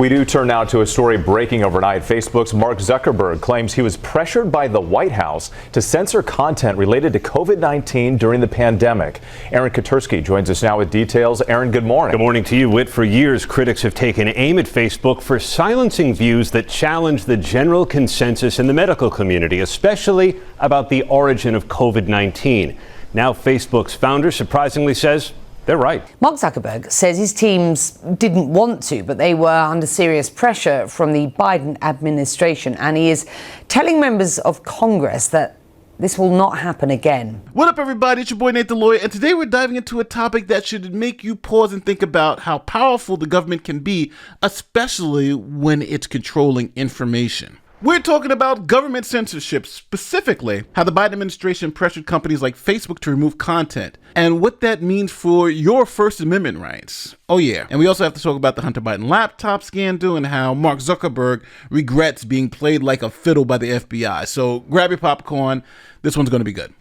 We do turn now to a story breaking overnight. Facebook's Mark Zuckerberg claims he was pressured by the White House to censor content related to COVID-19 during the pandemic. Aaron Katursky joins us now with details. Aaron, good morning. Good morning to you, Whit. For years, critics have taken aim at Facebook for silencing views that challenge the general consensus in the medical community, especially about the origin of COVID-19. Now, Facebook's founder surprisingly says they're right. Mark Zuckerberg says his teams didn't want to, but they were under serious pressure from the Biden administration, and he is telling members of Congress that this will not happen again. What up, everybody? It's your boy Nate the Lawyer, and today we're diving into a topic that should make you pause and think about how powerful the government can be, especially when it's controlling information. We're talking about government censorship, specifically how the Biden administration pressured companies like Facebook to remove content and what that means for your First Amendment rights. Oh yeah, and we also have to talk about the Hunter Biden laptop scandal and how Mark Zuckerberg regrets being played like a fiddle by the FBI. So grab your popcorn, this one's gonna be good.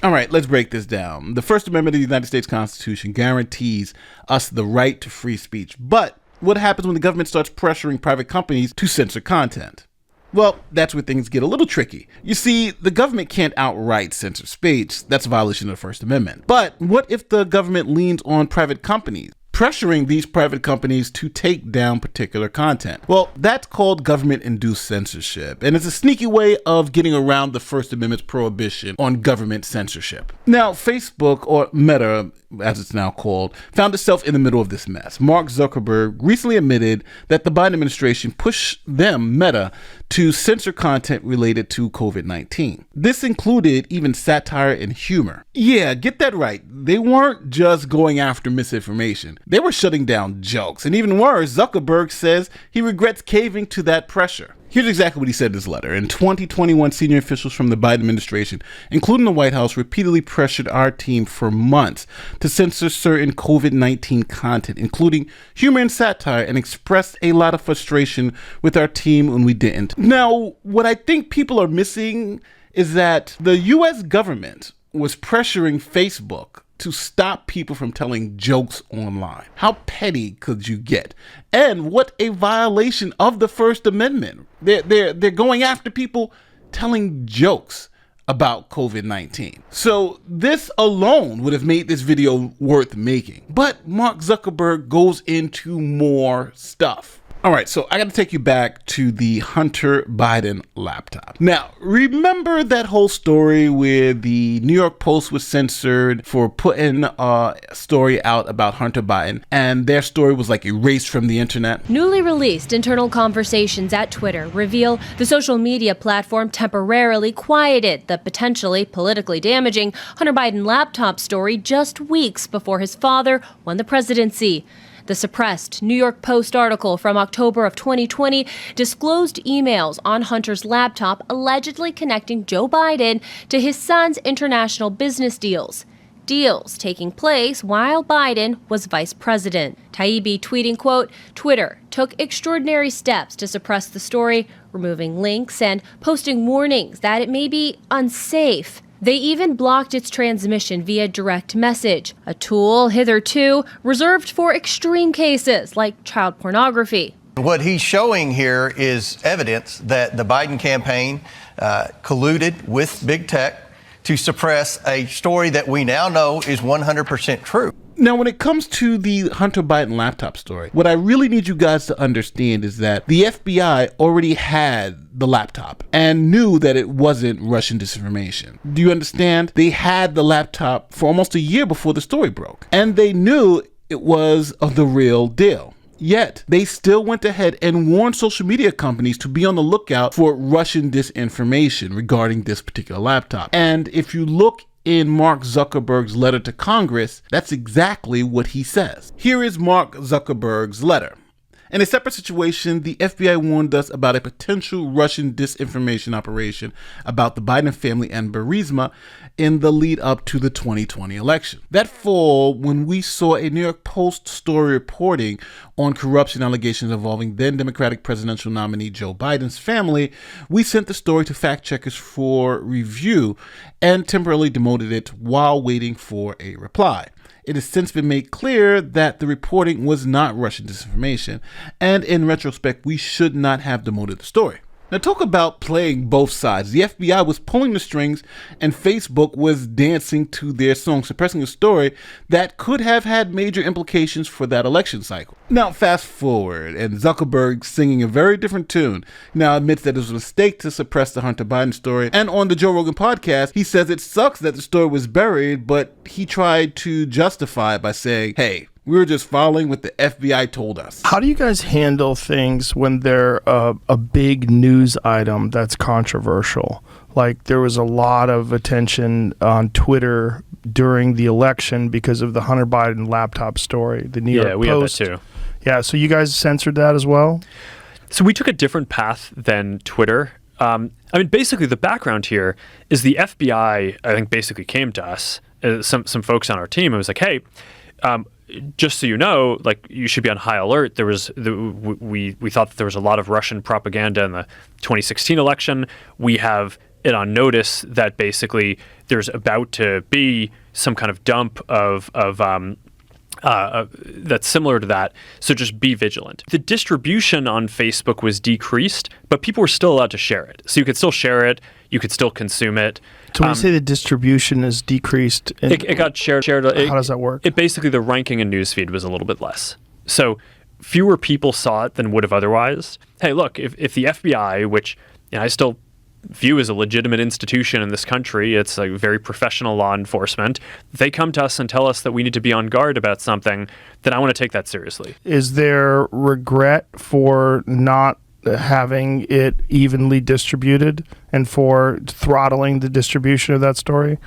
All right, let's break this down. The First Amendment of the United States Constitution guarantees us the right to free speech. But what happens when the government starts pressuring private companies to censor content? Well, that's where things get a little tricky. You see, the government can't outright censor speech. That's a violation of the First Amendment. But what if the government leans on private companies, pressuring these private companies to take down particular content? Well, that's called government-induced censorship, and it's a sneaky way of getting around the First Amendment's prohibition on government censorship. Now, Facebook, or Meta, as it's now called, found itself in the middle of this mess. Mark Zuckerberg recently admitted that the Biden administration pushed them, Meta, to censor content related to COVID-19. This included even satire and humor. Yeah, get that right. They weren't just going after misinformation. They were shutting down jokes. And even worse, Zuckerberg says he regrets caving to that pressure. Here's exactly what he said in his letter. In 2021, senior officials from the Biden administration, including the White House, repeatedly pressured our team for months to censor certain COVID-19 content, including humor and satire, and expressed a lot of frustration with our team when we didn't. Now, what I think people are missing is that the US government was pressuring Facebook to stop people from telling jokes online. How petty could you get? And what a violation of the First Amendment. They're going after people telling jokes about COVID-19. So this alone would have made this video worth making. But Mark Zuckerberg goes into more stuff. All right, so I got to take you back to the Hunter Biden laptop. Now, remember that whole story where the New York Post was censored for putting a story out about Hunter Biden, and their story was like erased from the internet? Newly released internal conversations at Twitter reveal the social media platform temporarily quieted the potentially politically damaging Hunter Biden laptop story just weeks before his father won the presidency. The suppressed New York Post article from October of 2020 disclosed emails on Hunter's laptop allegedly connecting Joe Biden to his son's international business deals. Deals taking place while Biden was vice president. Taibbi tweeting, quote, "Twitter took extraordinary steps to suppress the story, removing links and posting warnings that it may be unsafe. They even blocked its transmission via direct message, a tool hitherto reserved for extreme cases like child pornography." What he's showing here is evidence that the Biden campaign colluded with big tech to suppress a story that we now know is 100% true. Now, when it comes to the Hunter Biden laptop story, what I really need you guys to understand is that the FBI already had the laptop and knew that it wasn't Russian disinformation. Do you understand? They had the laptop for almost a year before the story broke, and they knew it was the real deal. Yet, they still went ahead and warned social media companies to be on the lookout for Russian disinformation regarding this particular laptop. And if you look in Mark Zuckerberg's letter to Congress, that's exactly what he says. Here is Mark Zuckerberg's letter. In a separate situation, the FBI warned us about a potential Russian disinformation operation about the Biden family and Burisma in the lead up to the 2020 election. That fall, when we saw a New York Post story reporting on corruption allegations involving then Democratic presidential nominee Joe Biden's family, we sent the story to fact checkers for review and temporarily demoted it while waiting for a reply. It has since been made clear that the reporting was not Russian disinformation, and in retrospect, we should not have demoted the story. Now, talk about playing both sides. The FBI was pulling the strings, and Facebook was dancing to their song, suppressing a story that could have had major implications for that election cycle. Now, fast forward, and Zuckerberg, singing a very different tune, now admits that it was a mistake to suppress the Hunter Biden story. And on the Joe Rogan podcast, he says it sucks that the story was buried, but he tried to justify it by saying, hey, we were just following what the FBI told us. How do you guys handle things when they're a big news item that's controversial? Like, there was a lot of attention on Twitter during the election because of the Hunter Biden laptop story, the New York Post. Yeah, we had that too. Yeah, so you guys censored that as well? So we took a different path than Twitter. Basically the background here is the FBI, I think, basically came to us, some folks on our team, and was like, hey, just so you know, like, you should be on high alert. We thought that there was a lot of Russian propaganda in the 2016 election. We have it on notice that basically there's about to be some kind of dump of that's similar to that. So just be vigilant. The distribution on Facebook was decreased, but people were still allowed to share it. So you could still share it. You could still consume it. So when you say the distribution is decreased, it got shared. How does that work? It basically, the ranking in newsfeed was a little bit less. So fewer people saw it than would have otherwise. Hey, look, if the FBI, which I still view as a legitimate institution in this country, it's a very professional law enforcement, they come to us and tell us that we need to be on guard about something, then I want to take that seriously. Is there regret for not having it evenly distributed and for throttling the distribution of that story?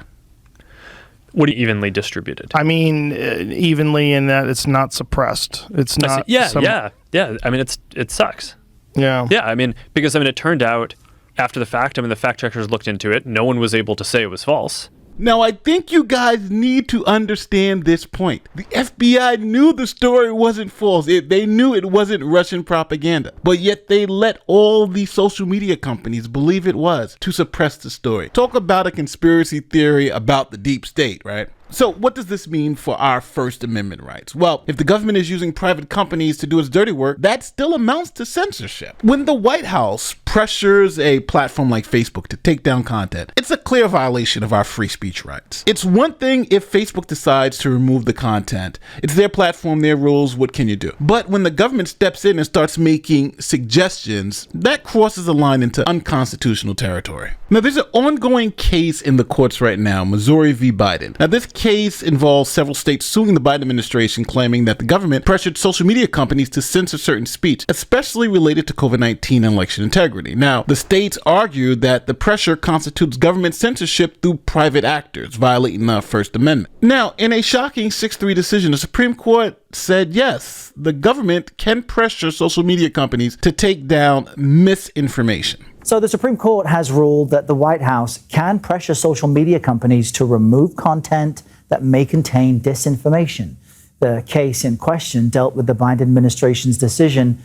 What do you evenly distributed? I mean, evenly in that it's not suppressed. It's not. Yeah. I mean, it sucks. Yeah. Yeah. I mean, because it turned out after the fact, the fact checkers looked into it. No one was able to say it was false. Now, I think you guys need to understand this point. The FBI knew the story wasn't false. They knew it wasn't Russian propaganda. But yet they let all the social media companies believe it was to suppress the story. Talk about a conspiracy theory about the deep state, right? So what does this mean for our First Amendment rights? Well, if the government is using private companies to do its dirty work, that still amounts to censorship. When the White House pressures a platform like Facebook to take down content, it's a clear violation of our free speech rights. It's one thing if Facebook decides to remove the content. It's their platform, their rules, what can you do? But when the government steps in and starts making suggestions, that crosses a line into unconstitutional territory. Now, there's an ongoing case in the courts right now, Missouri v. Biden. Now, this case involves several states suing the Biden administration, claiming that the government pressured social media companies to censor certain speech, especially related to COVID-19 and election integrity. Now, the states argued that the pressure constitutes government censorship through private actors, violating the First Amendment. Now, in a shocking 6-3 decision, the Supreme Court said yes, the government can pressure social media companies to take down misinformation. So the Supreme Court has ruled that the White House can pressure social media companies to remove content that may contain disinformation. The case in question dealt with the Biden administration's decision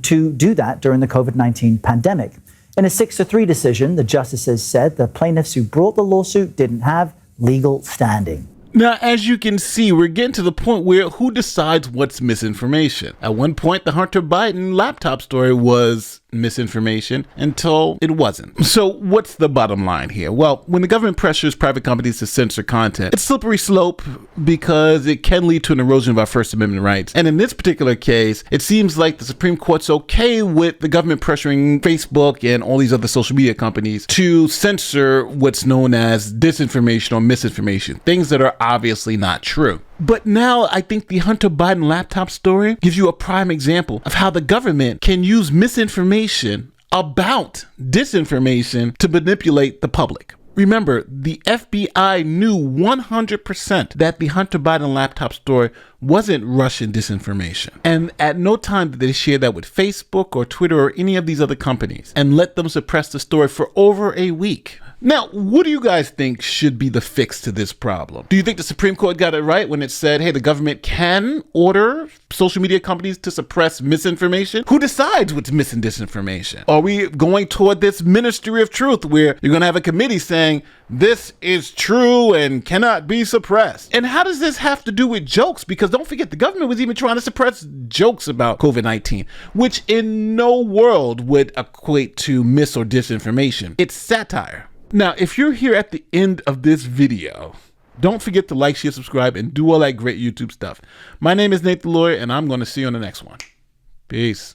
to do that during the COVID-19 pandemic. In a 6-3 decision, the justices said the plaintiffs who brought the lawsuit didn't have legal standing. Now, as you can see, we're getting to the point where who decides what's misinformation? At one point, the Hunter Biden laptop story was misinformation until it wasn't. So what's the bottom line here? Well, when the government pressures private companies to censor content, it's a slippery slope because it can lead to an erosion of our First Amendment rights. And in this particular case, it seems like the Supreme Court's okay with the government pressuring Facebook and all these other social media companies to censor what's known as disinformation or misinformation, things that are obviously not true. But now I think the Hunter Biden laptop story gives you a prime example of how the government can use misinformation about disinformation to manipulate the public. Remember, the FBI knew 100% that the Hunter Biden laptop story wasn't Russian disinformation. And at no time did they share that with Facebook or Twitter or any of these other companies and let them suppress the story for over a week. Now, what do you guys think should be the fix to this problem? Do you think the Supreme Court got it right when it said, hey, the government can order social media companies to suppress misinformation? Who decides what's mis and disinformation? Are we going toward this ministry of truth where you're going to have a committee saying this is true and cannot be suppressed? And how does this have to do with jokes? Because don't forget, the government was even trying to suppress jokes about COVID-19, which in no world would equate to mis or disinformation. It's satire. Now, if you're here at the end of this video, don't forget to like, share, subscribe, and do all that great YouTube stuff. My name is Nate the Lawyer, and I'm going to see you on the next one. Peace.